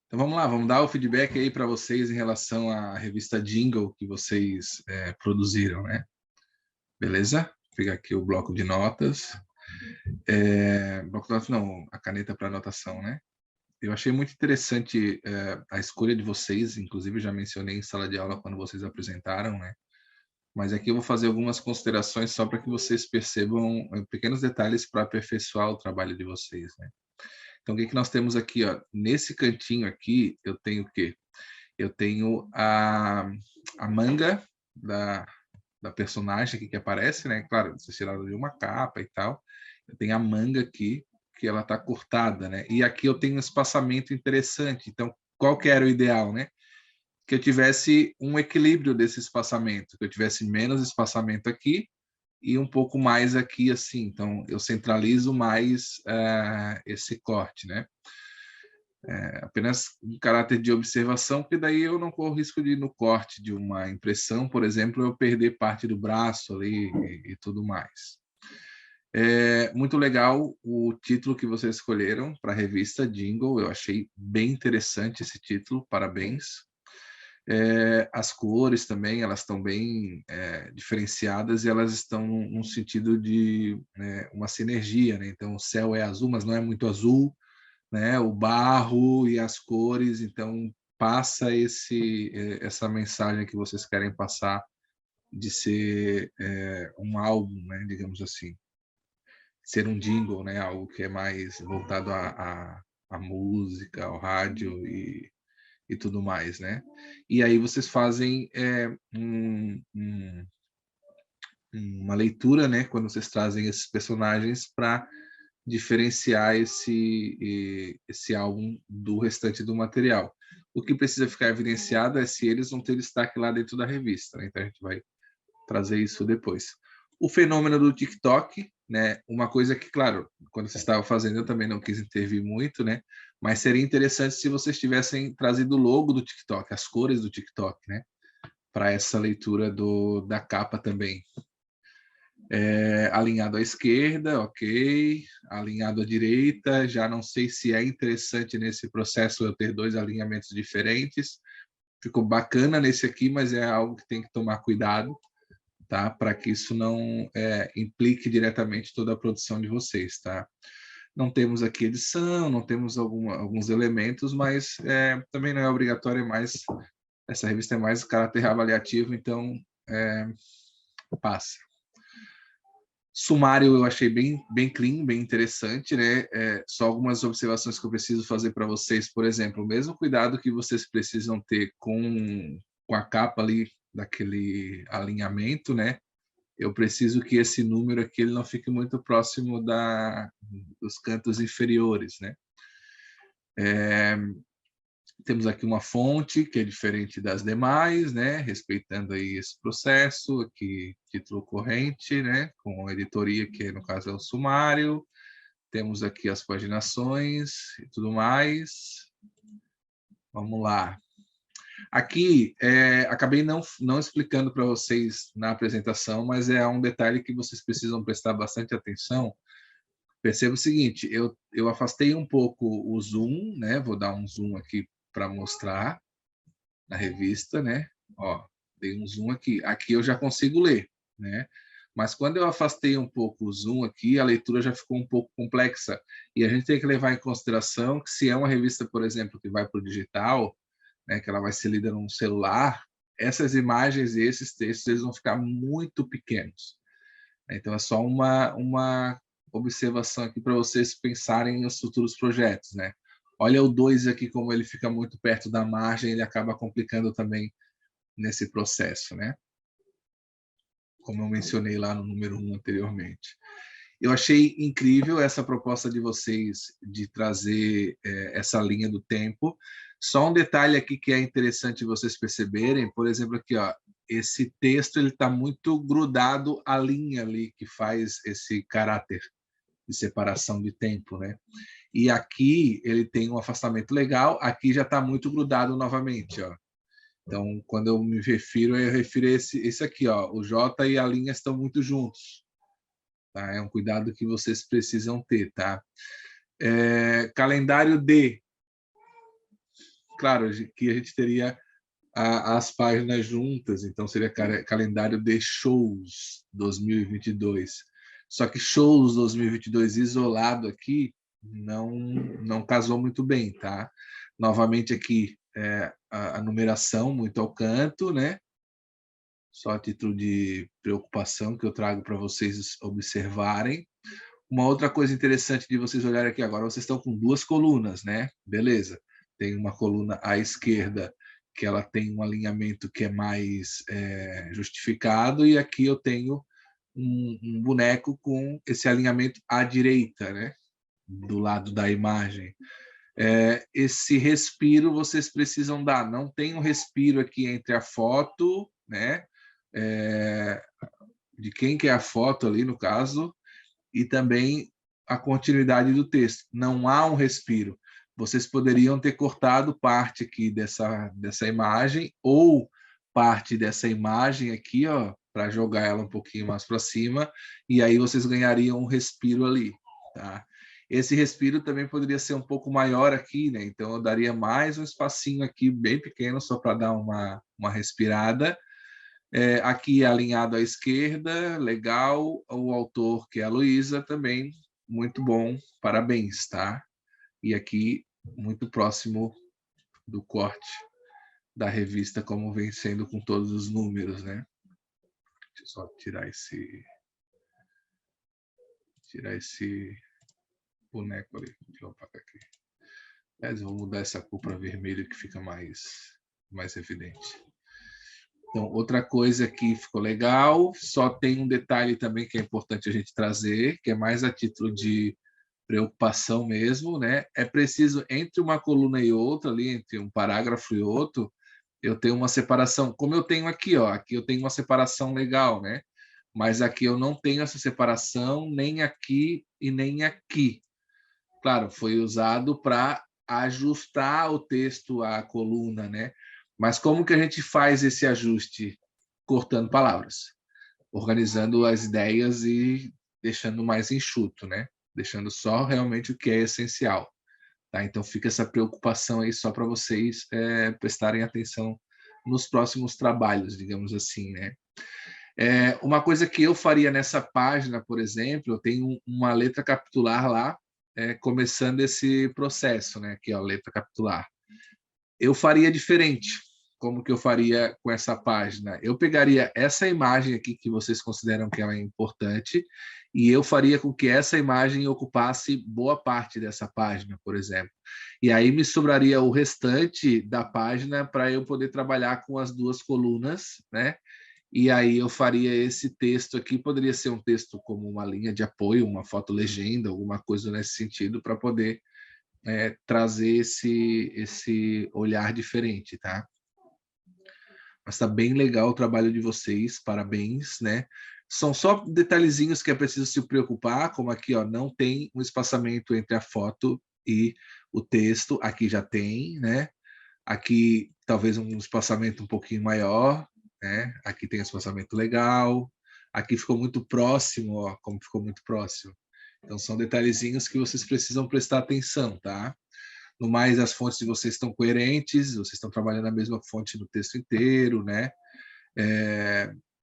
Então vamos lá, vamos dar o feedback aí para vocês em relação à revista Jingle que vocês produziram, né? Beleza? Vou pegar aqui o bloco de notas. Bloco de notas não, a caneta para anotação, né? Eu achei muito interessante a escolha de vocês, inclusive já mencionei em sala de aula quando vocês apresentaram, né? Mas aqui eu vou fazer algumas considerações só para que vocês percebam pequenos detalhes para aperfeiçoar o trabalho de vocês, né? Então, o que que nós temos aqui, ó? Nesse cantinho aqui, eu tenho o quê? Eu tenho a manga da, da personagem aqui que aparece, né? Claro, vocês tiraram de uma capa e tal. Eu tenho a manga aqui, que ela tá cortada, né? E aqui eu tenho um espaçamento interessante. Então, qual que era o ideal, né? Que eu tivesse um equilíbrio desse espaçamento, que eu tivesse menos espaçamento aqui e um pouco mais aqui, assim. Então, eu centralizo mais esse corte, né? Apenas um caráter de observação, porque daí eu não corro risco de, no corte de uma impressão, por exemplo, eu perder parte do braço ali e tudo mais. Muito legal o título que vocês escolheram para a revista Jingle, eu achei bem interessante esse título, parabéns. As cores também, elas estão bem diferenciadas e elas estão num sentido de uma sinergia, né? Então o céu é azul, mas não é muito azul, né? O barro e as cores, então passa essa mensagem que vocês querem passar de ser um álbum, né? Digamos assim, ser um jingle, né? Algo que é mais voltado à música, ao rádio e tudo mais, né? E aí vocês fazem uma leitura, né? Quando vocês trazem esses personagens para diferenciar esse álbum do restante do material. O que precisa ficar evidenciado é se eles vão ter destaque lá dentro da revista, né? Então a gente vai trazer isso depois. O fenômeno do TikTok, né? Uma coisa que, claro, quando você estava fazendo eu também não quis intervir muito, né? Mas seria interessante se vocês tivessem trazido o logo do TikTok, as cores do TikTok, né? Para essa leitura da capa também. Alinhado à esquerda, ok. Alinhado à direita, já não sei se é interessante nesse processo eu ter dois alinhamentos diferentes. Ficou bacana nesse aqui, mas é algo que tem que tomar cuidado, tá? Para que isso não implique diretamente toda a produção de vocês, tá? Não temos aqui edição, não temos alguns elementos, mas também não é obrigatório, mas essa revista é mais caráter avaliativo, então passa. Sumário eu achei bem clean, bem interessante, né? Só algumas observações que eu preciso fazer para vocês, por exemplo, o mesmo cuidado que vocês precisam ter com a capa ali daquele alinhamento, né? Eu preciso que esse número aqui ele não fique muito próximo dos cantos inferiores, né? Temos aqui uma fonte que é diferente das demais, né? Respeitando aí esse processo, aqui título corrente, né? Com editoria, que no caso é o sumário. Temos aqui as paginações e tudo mais. Vamos lá. Aqui, acabei não explicando para vocês na apresentação, mas é um detalhe que vocês precisam prestar bastante atenção. Perceba o seguinte, eu afastei um pouco o zoom, né? Vou dar um zoom aqui para mostrar na revista, né? Ó, dei um zoom aqui. Aqui eu já consigo ler, né? Mas quando eu afastei um pouco o zoom aqui, a leitura já ficou um pouco complexa. E a gente tem que levar em consideração que se é uma revista, por exemplo, que vai para o digital, né, que ela vai ser lida num celular, essas imagens e esses textos eles vão ficar muito pequenos. Então é só uma observação aqui para vocês pensarem nos futuros projetos, né? Olha o 2 aqui como ele fica muito perto da margem, ele acaba complicando também nesse processo, né? Como eu mencionei lá no número 1 anteriormente. Eu achei incrível essa proposta de vocês de trazer essa linha do tempo. Só um detalhe aqui que é interessante vocês perceberem, por exemplo, aqui, ó, esse texto ele está muito grudado à linha ali que faz esse caráter de separação de tempo, né? E aqui ele tem um afastamento legal, aqui já está muito grudado novamente, ó. Então, quando eu me refiro, eu refiro a esse aqui, ó, o J e a linha estão muito juntos. Tá? É um cuidado que vocês precisam ter, tá? Calendário D. claro, que a gente teria as páginas juntas, então seria calendário de shows 2022. Só que shows 2022 isolado aqui não casou muito bem, tá? Novamente aqui a numeração muito ao canto, né? Só a título de preocupação que eu trago para vocês observarem. Uma outra coisa interessante de vocês olharem aqui agora, vocês estão com duas colunas, né? Beleza. Tem uma coluna à esquerda que ela tem um alinhamento que é mais justificado, e aqui eu tenho um boneco com esse alinhamento à direita, né? Do lado da imagem. Esse respiro vocês precisam dar. Não tem um respiro aqui entre a foto, né? De quem que é a foto ali, no caso, e também a continuidade do texto. Não há um respiro. Vocês poderiam ter cortado parte aqui dessa imagem, ou parte dessa imagem aqui, ó, para jogar ela um pouquinho mais para cima, e aí vocês ganhariam um respiro ali, tá? Esse respiro também poderia ser um pouco maior aqui, né? Então eu daria mais um espacinho aqui bem pequeno só para dar uma respirada. Aqui alinhado à esquerda, legal. O autor, que é a Luísa, também muito bom, parabéns, tá? E aqui muito próximo do corte da revista, como vem sendo com todos os números, né? Deixa eu só tirar esse boneco ali. Deixa eu apagar aqui. Mas vou mudar essa cor para vermelho que fica mais evidente. Então, outra coisa que ficou legal, só tem um detalhe também que é importante a gente trazer, que é mais a título de preocupação mesmo, né? É preciso, entre uma coluna e outra, ali, entre um parágrafo e outro, eu tenho uma separação, como eu tenho aqui, ó, aqui eu tenho uma separação legal, né? Mas aqui eu não tenho essa separação, nem aqui e nem aqui. Claro, foi usado para ajustar o texto à coluna, né? Mas como que a gente faz esse ajuste? Cortando palavras, organizando as ideias e deixando mais enxuto, né? Deixando só realmente o que é essencial. Tá? Então fica essa preocupação aí só para vocês prestarem atenção nos próximos trabalhos, digamos assim, né? Uma coisa que eu faria nessa página, por exemplo, eu tenho uma letra capitular lá, começando esse processo, né? Aqui, ó, letra capitular. Eu faria diferente. Como que eu faria com essa página? Eu pegaria essa imagem aqui que vocês consideram que ela é importante, e eu faria com que essa imagem ocupasse boa parte dessa página, por exemplo. E aí me sobraria o restante da página para eu poder trabalhar com as duas colunas, né? E aí eu faria esse texto aqui, poderia ser um texto como uma linha de apoio, uma foto-legenda, alguma coisa nesse sentido, para poder trazer esse olhar diferente, tá? Mas está bem legal o trabalho de vocês, parabéns, né? São só detalhezinhos que é preciso se preocupar, como aqui, ó, não tem um espaçamento entre a foto e o texto, aqui já tem, né? Aqui talvez um espaçamento um pouquinho maior, né? Aqui tem um espaçamento legal, aqui ficou muito próximo, ó, como ficou muito próximo. Então são detalhezinhos que vocês precisam prestar atenção, tá? No mais, as fontes de vocês estão coerentes, vocês estão trabalhando a mesma fonte no texto inteiro, né?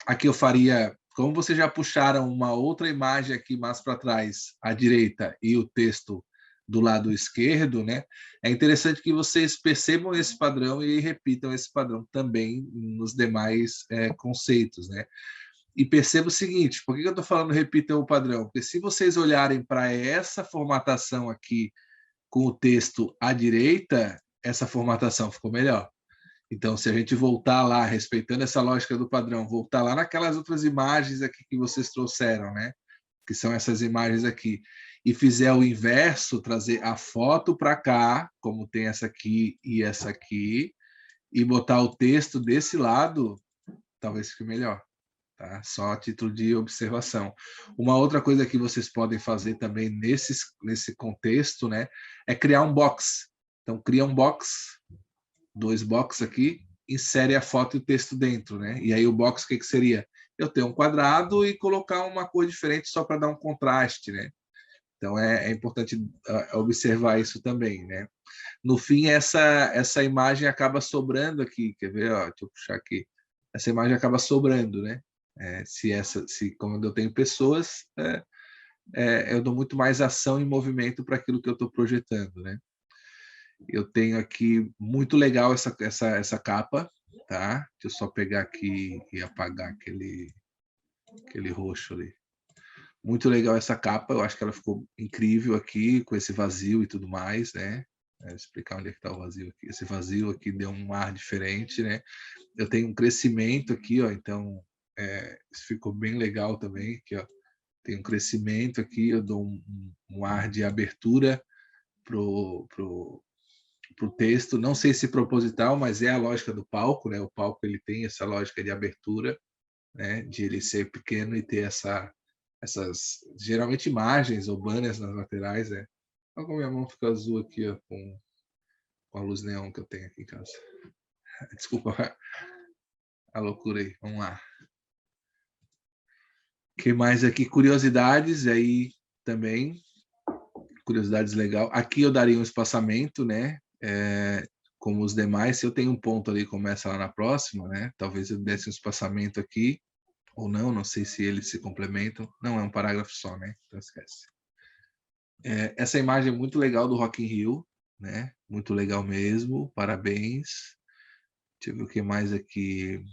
Aqui eu faria, como vocês já puxaram uma outra imagem aqui mais para trás, à direita, e o texto do lado esquerdo, né? É interessante que vocês percebam esse padrão e repitam esse padrão também nos demais conceitos, né? E perceba o seguinte, por que eu estou falando repitam o padrão? Porque se vocês olharem para essa formatação aqui, com o texto à direita, essa formatação ficou melhor. Então, se a gente voltar lá, respeitando essa lógica do padrão, voltar lá naquelas outras imagens aqui que vocês trouxeram, né? Que são essas imagens aqui, e fizer o inverso, trazer a foto para cá, como tem essa aqui e essa aqui, e botar o texto desse lado, talvez fique melhor. Tá? Só a título de observação. Uma outra coisa que vocês podem fazer também nesse contexto, né, é criar um box. Então, cria um box, 2 boxes aqui, insere a foto e o texto dentro, né? E aí o box, o que seria? Eu ter um quadrado e colocar uma cor diferente só para dar um contraste, né? Então, é importante observar isso também, né? No fim, essa imagem acaba sobrando aqui, quer ver? Ó, deixa eu puxar aqui. Essa imagem acaba sobrando, né? Se quando eu tenho pessoas, eu dou muito mais ação e movimento para aquilo que eu estou projetando, né? Eu tenho aqui, muito legal essa capa, tá? Deixa eu só pegar aqui e apagar aquele roxo ali. Muito legal essa capa, eu acho que ela ficou incrível aqui, com esse vazio e tudo mais, né? Vou explicar onde é que está o vazio aqui. Esse vazio aqui deu um ar diferente, né? Eu tenho um crescimento aqui, ó, então isso ficou bem legal também, aqui, ó. Tem um crescimento aqui, eu dou um ar de abertura pro texto, não sei se proposital, mas é a lógica do palco, né? O palco ele tem essa lógica de abertura, né? De ele ser pequeno e ter essas geralmente imagens ou banners nas laterais, né? Olha como minha mão fica azul aqui, ó, com a luz neon que eu tenho aqui em casa. Desculpa a loucura aí. Vamos lá. O que mais aqui? Curiosidades aí também. Curiosidades legal. Aqui eu daria um espaçamento, né? Como os demais. Se eu tenho um ponto ali, começa lá na próxima, né? Talvez eu desse um espaçamento aqui, ou não sei se eles se complementam. Não, é um parágrafo só, né? Então esquece. Essa imagem é muito legal do Rock in Rio, né? Muito legal mesmo, parabéns. Deixa eu ver o que mais aqui.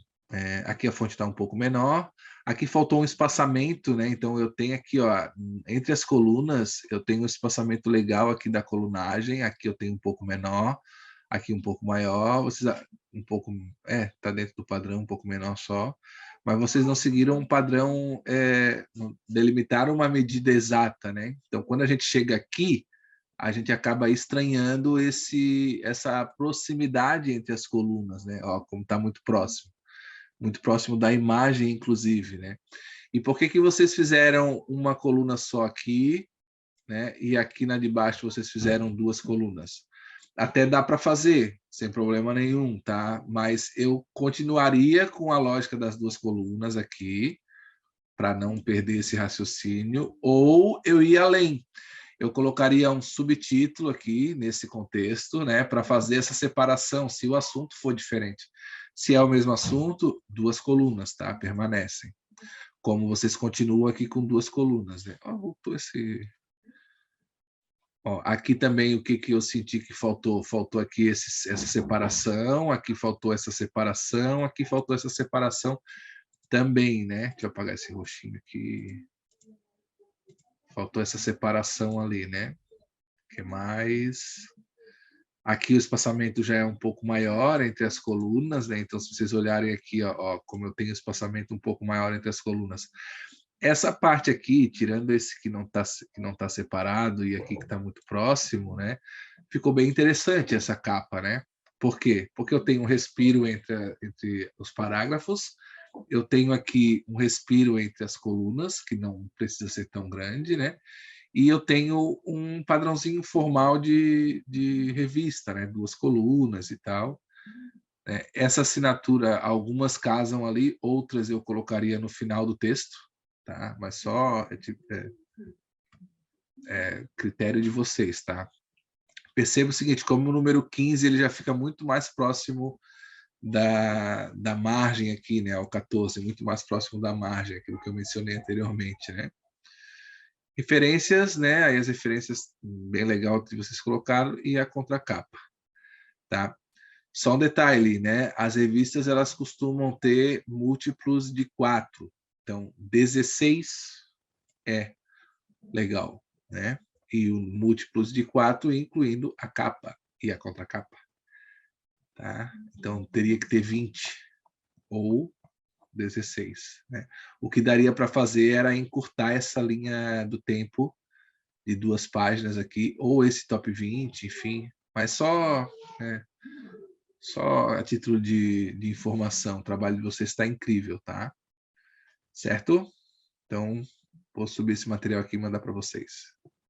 Aqui a fonte está um pouco menor. Aqui faltou um espaçamento, né? Então eu tenho aqui, ó, entre as colunas, eu tenho um espaçamento legal aqui da colunagem. Aqui eu tenho um pouco menor, aqui um pouco maior. Vocês um pouco, tá dentro do padrão, um pouco menor só. Mas vocês não seguiram um padrão, delimitaram uma medida exata, né? Então quando a gente chega aqui, a gente acaba estranhando essa proximidade entre as colunas, né? Ó, como está muito próximo da imagem, inclusive, né? E por que vocês fizeram uma coluna só aqui, né? E aqui na de baixo vocês fizeram duas colunas? Até dá para fazer, sem problema nenhum, tá? Mas eu continuaria com a lógica das duas colunas aqui, para não perder esse raciocínio, ou eu ia além. Eu colocaria um subtítulo aqui nesse contexto, né, para fazer essa separação, se o assunto for diferente. Se é o mesmo assunto, duas colunas, tá? Permanecem. Como vocês continuam aqui com duas colunas, né? Ó, voltou esse... Ó, aqui também o que eu senti que faltou? Faltou aqui essa separação, aqui faltou essa separação, aqui faltou essa separação também, né? Deixa eu apagar esse roxinho aqui. Faltou essa separação ali, né? O que mais? Aqui o espaçamento já é um pouco maior entre as colunas, né? Então, se vocês olharem aqui, ó, como eu tenho espaçamento um pouco maior entre as colunas. Essa parte aqui, tirando esse que não tá separado e aqui que está muito próximo, né? Ficou bem interessante essa capa, né? Por quê? Porque eu tenho um respiro entre os parágrafos, eu tenho aqui um respiro entre as colunas, que não precisa ser tão grande, né? E eu tenho um padrãozinho formal de revista, né? Duas colunas e tal. Essa assinatura, algumas casam ali, outras eu colocaria no final do texto, tá? Mas só critério de vocês, tá? Perceba o seguinte, como o número 15 ele já fica muito mais próximo da margem aqui, né? O 14, muito mais próximo da margem, aquilo que eu mencionei anteriormente, né? Referências, né? Aí as referências bem legal que vocês colocaram e a contracapa, tá? Só um detalhe, né? As revistas elas costumam ter múltiplos de 4. Então, 16 é legal, né? E múltiplos de 4, incluindo a capa e a contracapa, tá? Então, teria que ter 20 ou 16, né? O que daria para fazer era encurtar essa linha do tempo de 2 páginas aqui, ou esse top 20, enfim, mas só, né, só a título de informação. O trabalho de vocês está incrível, tá? Certo? Então, vou subir esse material aqui e mandar para vocês.